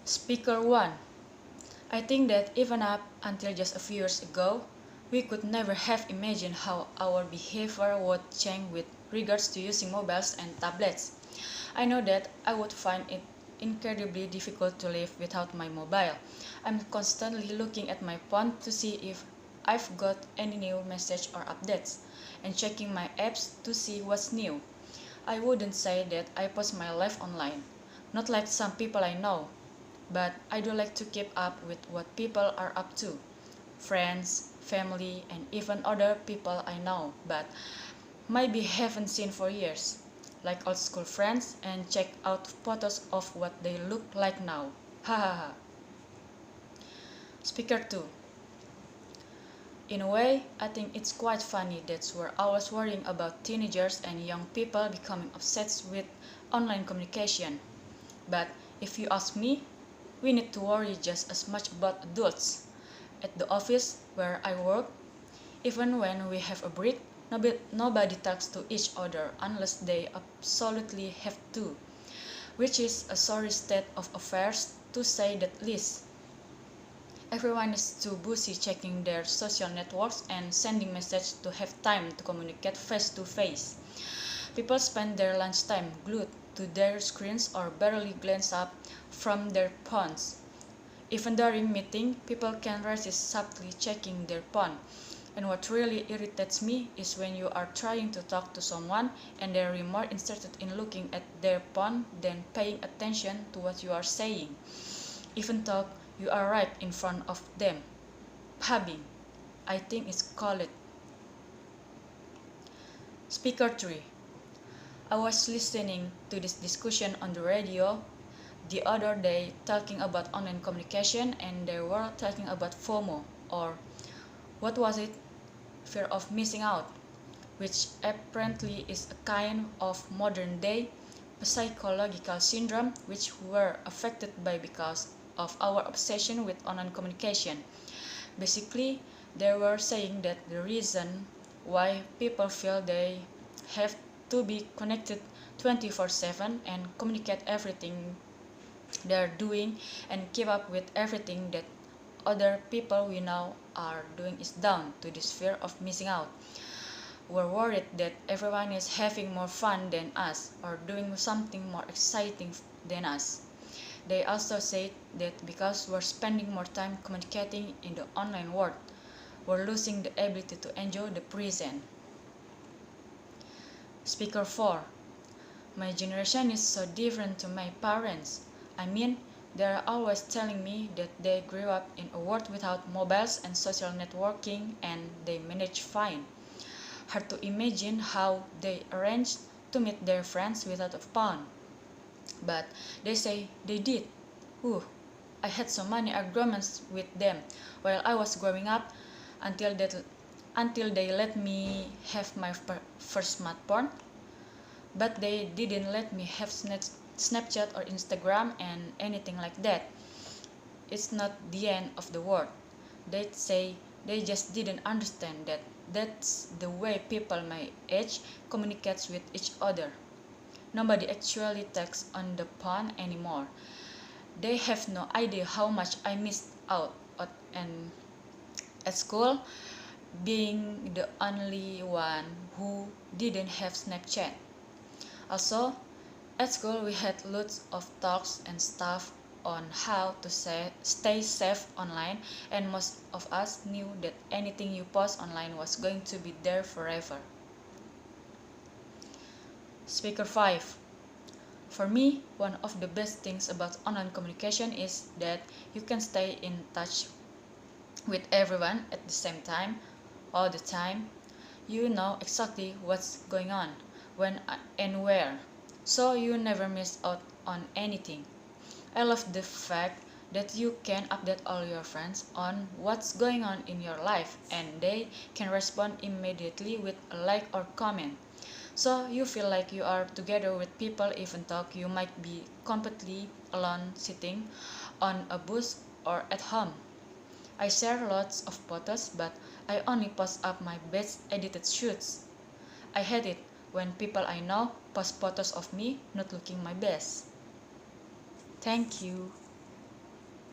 Speaker 1. I think that even up until just a few years ago, we could never have imagined how our behavior would change with regards to using mobiles and tablets. I know that I would find it incredibly difficult to live without my mobile. I'm constantly looking at my phone to see if I've got any new message or updates, and checking my apps to see what's new. I wouldn't say that I post my life online, not like some people I know, but I do like to keep up with what people are up to. Friends, family, and even other people I know, but maybe haven't seen for years, like old school friends, and check out photos of what they look like now. Ha ha ha. Speaker 2. In a way, I think it's quite funny that we're always worrying about teenagers and young people becoming obsessed with online communication. But if you ask me, we need to worry just as much about adults. At the office where I work, even when we have a break, nobody talks to each other unless they absolutely have to, which is a sorry state of affairs to say the least. Everyone is too busy checking their social networks and sending messages to have time to communicate face to face. People spend their lunchtime glued to their screens or barely glance up from their phones. Even during meeting, people can resist subtly checking their phone. And what really irritates me is when you are trying to talk to someone and they are more interested in looking at their phone than paying attention to what you are saying, even though you are right in front of them. Pabbing, I think it's called. Speaker 3. I was listening to this discussion on the radio the other day talking about online communication, and they were talking about FOMO, or what was it? Fear of missing out, which apparently is a kind of modern day psychological syndrome which we're affected by because of our obsession with online communication. Basically, they were saying that the reason why people feel they have to be connected 24/7 and communicate everything they're doing and keep up with everything that other people we know are doing is down to this fear of missing out. We're worried that everyone is having more fun than us or doing something more exciting than us. They also said that because we're spending more time communicating in the online world, we're losing the ability to enjoy the present. Speaker 4. My generation is so different to my parents. I mean, they're always telling me that they grew up in a world without mobiles and social networking and they manage fine. Hard to imagine how they arranged to meet their friends without a phone. But they say they did. Ooh, I had so many arguments with them while I was growing up until they let me have my first smartphone. But they didn't let me have Snapchat or Instagram and anything like that. It's not the end of the world. They'd say they just didn't understand that that's the way people my age communicates with each other. Nobody actually texts on the phone anymore. They have no idea how much I missed out at school, being the only one who didn't have Snapchat. Also, at school we had lots of talks and stuff on how to stay safe online, and most of us knew that anything you post online was going to be there forever. Speaker 5. For me, one of the best things about online communication is that you can stay in touch with everyone at the same time, all the time. You know exactly what's going on, when and where, so you never miss out on anything. I love the fact that you can update all your friends on what's going on in your life and they can respond immediately with a like or comment. So you feel like you are together with people even though you might be completely alone sitting on a bus or at home. I share lots of photos, but I only post up my best edited shoots. I hate it when people I know post photos of me not looking my best. Thank you.